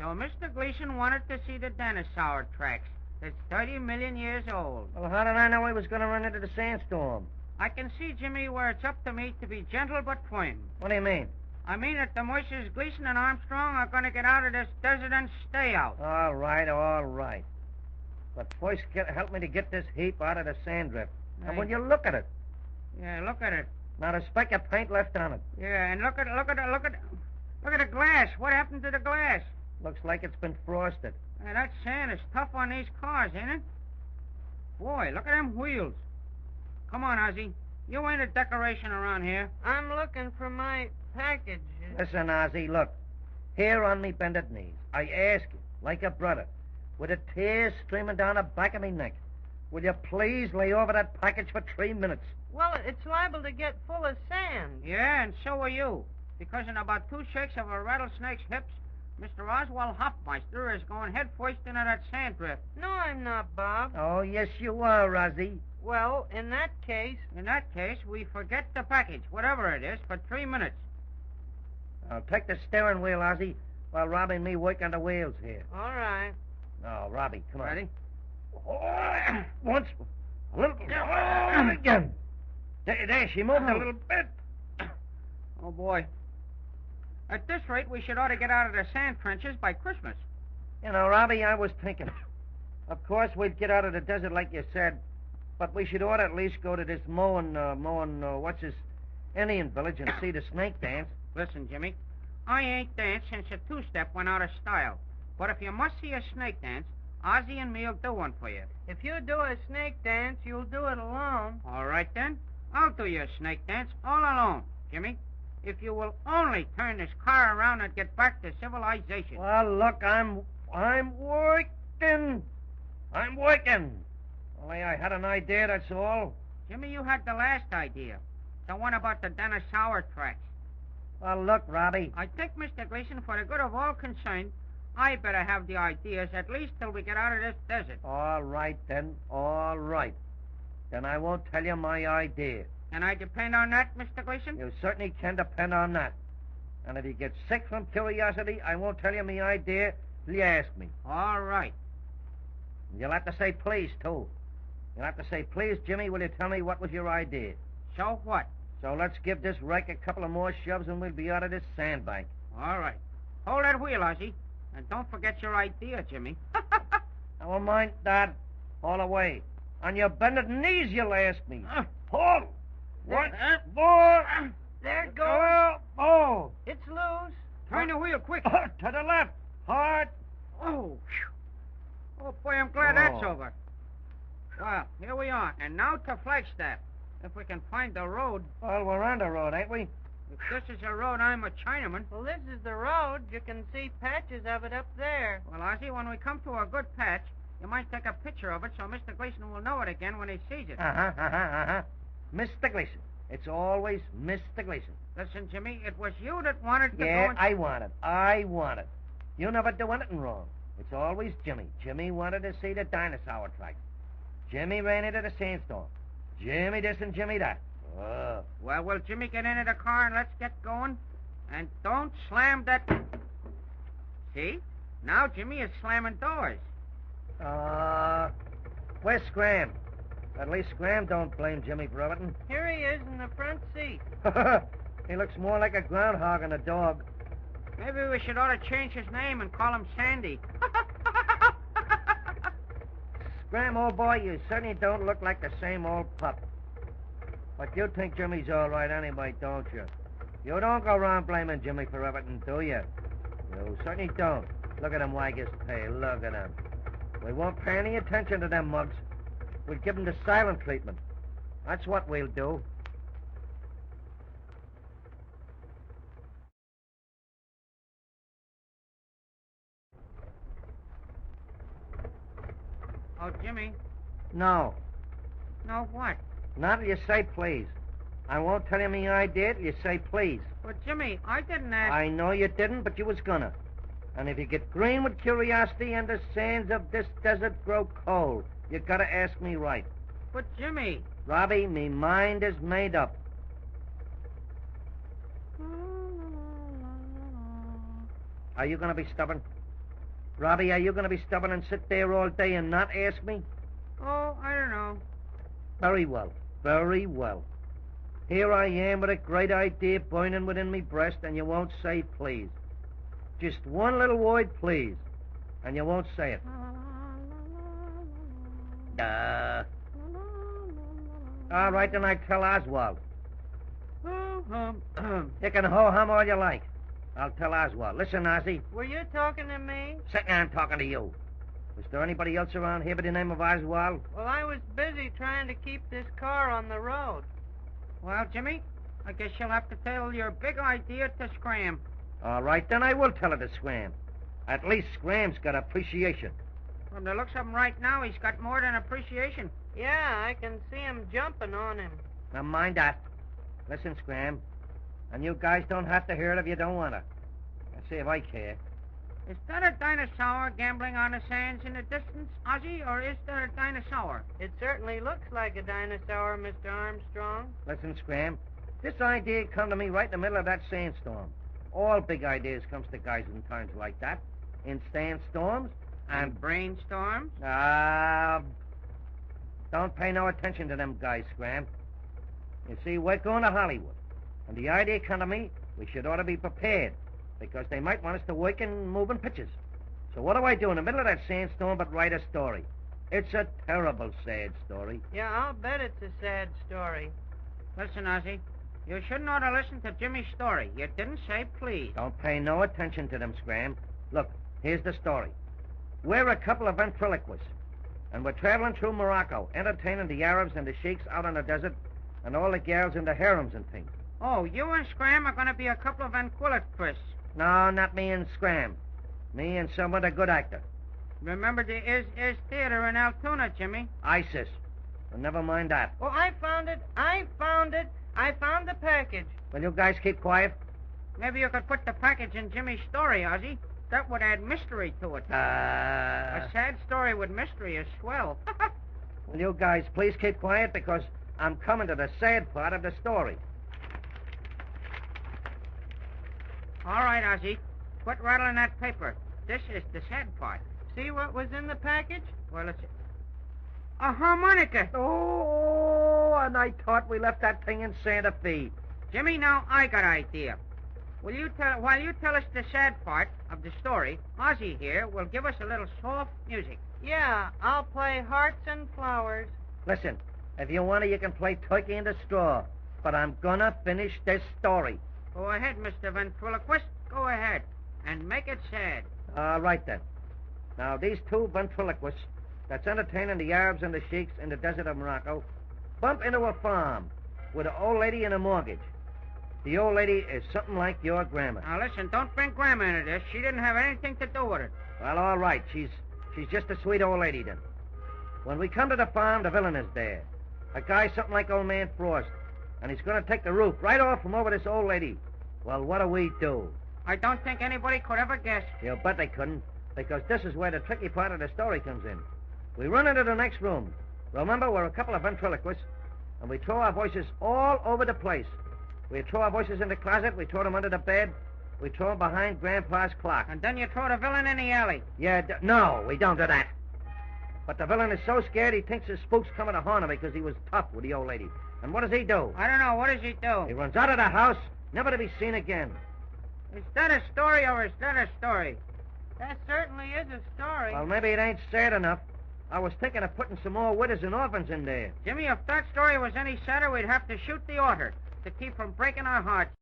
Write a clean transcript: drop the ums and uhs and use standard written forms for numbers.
So Mr. Gleason wanted to see the dinosaur tracks. That's 30 million years old. Well, how did I know he was going to run into the sandstorm? I can see, Jimmy, where it's up to me to be gentle but firm. What do you mean? I mean that the Moishes Gleason and Armstrong are going to get out of this desert and stay out. All right, all right. But first, help me to get this heap out of the sand drift. And will you look at it? Yeah, look at it. Not a speck of paint left on it. Yeah, and look at the glass. What happened to the glass? Looks like it's been frosted. Yeah, that sand is tough on these cars, ain't it? Boy, look at them wheels. Come on, Ozzy. You ain't a decoration around here. I'm looking for my package. Listen, Ozzy, look. Here on me bended knees, I ask you, like a brother, with the tears streaming down the back of me neck, will you please lay over that package for 3 minutes? Well, it's liable to get full of sand. Yeah, and so are you. Because in about 2 shakes of a rattlesnake's hips, Mr. Oswald Hoffmeister is going head first into that sand drift. No, I'm not, Bob. Oh, yes, you are, Ozzy. Well, in that case, we forget the package, whatever it is, for 3 minutes. I'll take the steering wheel, Ozzy, while Robbie and me work on the wheels here. all right. Oh, Robbie, come on. Ready? Oh, once, a little, and again. There, she moved a little bit. Oh, boy. At this rate, we should ought to get out of the sand trenches by Christmas. You know, Robbie, I was thinking. Of course, we'd get out of the desert like you said, but we should ought to at least go to this Indian village and see the snake dance. Listen, Jimmy, I ain't danced since a two-step went out of style. But if you must see a snake dance, Ozzy and me'll do one for you. If you do a snake dance, you'll do it alone. All right, then. I'll do your snake dance all alone, Jimmy. If you will only turn this car around and get back to civilization. Well, look, I'm working. I'm working. Only I had an idea, that's all. Jimmy, you had the last idea. The one about the dinosaur tracks. Well, look, Robbie. I think, Mr. Gleason, for the good of all concerned, I better have the ideas at least till we get out of this desert. All right, then. All right. Then I won't tell you my idea. Can I depend on that, Mr. Gleason? You certainly can depend on that. And if you get sick from curiosity, I won't tell you my idea till you ask me. All right. You'll have to say please, too. You'll have to say, please, Jimmy, will you tell me what was your idea? So what? So let's give this wreck a couple of more shoves and we'll be out of this sandbank. All right. Hold that wheel, Ozzy. And don't forget your idea, Jimmy. I won't mind that all the way. On your bended knees, you'll ask me. Hold. What? More. There it goes. Oh. It's loose. Turn the wheel, quick. To the left. Hard. Oh, phew. Oh, boy, I'm glad that's over. Well, here we are. And now to Flagstaff. If we can find the road. Well, we're on the road, ain't we? If this is a road, I'm a Chinaman. Well, this is the road. You can see patches of it up there. Well, Ozzy, when we come to a good patch, you might take a picture of it so Mr. Gleason will know it again when he sees it. Mr. Gleason. It's always Mr. Gleason. Listen, Jimmy, it was you that wanted to go Yeah, and... I want it. You never do anything wrong. It's always Jimmy. Jimmy wanted to see the dinosaur tracks. Jimmy ran into the sandstorm. Jimmy this and Jimmy that. Oh. Well, will Jimmy get into the car and let's get going? And don't slam that... See? Now Jimmy is slamming doors. Where's Scram? At least Scram don't blame Jimmy for everything. Here he is in the front seat. He looks more like a groundhog than a dog. Maybe we should ought to change his name and call him Sandy. Scram, old boy, you certainly don't look like the same old pup. But you think Jimmy's all right anyway, don't you? You don't go around blaming Jimmy for everything, do you? You certainly don't. Look at him wag his tail. Look at him. We won't pay any attention to them mugs. We'll give them the silent treatment. That's what we'll do. Oh, Jimmy. No. No what? Not till you say please. I won't tell you my idea till you say please. But, Jimmy, I didn't ask... I know you didn't, but you was gonna. And if you get green with curiosity and the sands of this desert grow cold, you gotta ask me right. But, Jimmy... Robbie, me mind is made up. Are you gonna be stubborn? Robbie, are you going to be stubborn and sit there all day and not ask me? Oh, I don't know. Very well. Very well. Here I am with a great idea burning within me breast, and you won't say please. Just one little word, please, and you won't say it. All right, then I tell Oswald. You can ho-hum all you like. I'll tell Oswald. Listen, Ozzy. Were you talking to me? Second, I'm talking to you. Is there anybody else around here by the name of Oswald? Well, I was busy trying to keep this car on the road. Well, Jimmy, I guess you'll have to tell your big idea to Scram. All right, then I will tell it to Scram. At least Scram's got appreciation. From the looks of him right now, he's got more than appreciation. Yeah, I can see him jumping on him. Now, mind that. Listen, Scram, and you guys don't have to hear it if you don't want to. Let's see if I care. Is that a dinosaur gambling on the sands in the distance, Ozzy, or is that a dinosaur? It certainly looks like a dinosaur, Mr. Armstrong. Listen, Scram, this idea come to me right in the middle of that sandstorm. All big ideas comes to guys in times like that. In sandstorms And brainstorms? Don't pay no attention to them guys, Scram. You see, we're going to Hollywood. And the idea come to me, we should ought to be prepared, because they might want us to work in moving pictures. So what do I do in the middle of that sandstorm but write a story? It's a terrible sad story. Yeah, I'll bet it's a sad story. Listen, Ozzy, you shouldn't ought to listen to Jimmy's story. You didn't say please. Don't pay no attention to them, Scram. Look, here's the story. We're a couple of ventriloquists, and we're traveling through Morocco, entertaining the Arabs and the sheiks out in the desert, and all the gals in the harems and things. Oh, you and Scram are going to be a couple of ventriloquists. No, not me and Scram. Me and some other good actor. Remember the Is Theater in Altoona, Jimmy? ISIS. Well, never mind that. Oh, I found it. I found the package. Will you guys keep quiet? Maybe you could put the package in Jimmy's story, Ozzy. That would add mystery to it. A sad story with mystery is swell. Will you guys please keep quiet, because I'm coming to the sad part of the story. All right, Ozzy. Quit rattling that paper. This is the sad part. See what was in the package? Well, it's a harmonica. Oh, and I thought we left that thing in Santa Fe. Jimmy, now I got an idea. While you tell us the sad part of the story, Ozzy here will give us a little soft music. Yeah, I'll play Hearts and Flowers. Listen, if you want to, you can play Turkey in the Straw. But I'm gonna finish this story. Go ahead, Mr. Ventriloquist. Go ahead. And make it sad. All right, then. Now, these two ventriloquists that's entertaining the Arabs and the sheiks in the desert of Morocco bump into a farm with an old lady and a mortgage. The old lady is something like your grandma. Now, listen, don't bring Grandma into this. She didn't have anything to do with it. Well, all right. She's just a sweet old lady, then. When we come to the farm, the villain is there. A guy something like Old Man Frost. And he's going to take the roof right off from over this old lady. Well, what do? I don't think anybody could ever guess. You bet they couldn't, because this is where the tricky part of the story comes in. We run into the next room. Remember, we're a couple of ventriloquists, and we throw our voices all over the place. We throw our voices in the closet, we throw them under the bed, we throw them behind Grandpa's clock. And then you throw the villain in the alley. Yeah, no, we don't do that. But the villain is so scared he thinks his spook's coming to haunt him because he was tough with the old lady. And what does he do? I don't know. What does he do? He runs out of the house, never to be seen again. Is that a story or is that a story? That certainly is a story. Well, maybe it ain't sad enough. I was thinking of putting some more widows and orphans in there. Jimmy, if that story was any sadder, we'd have to shoot the author to keep from breaking our hearts.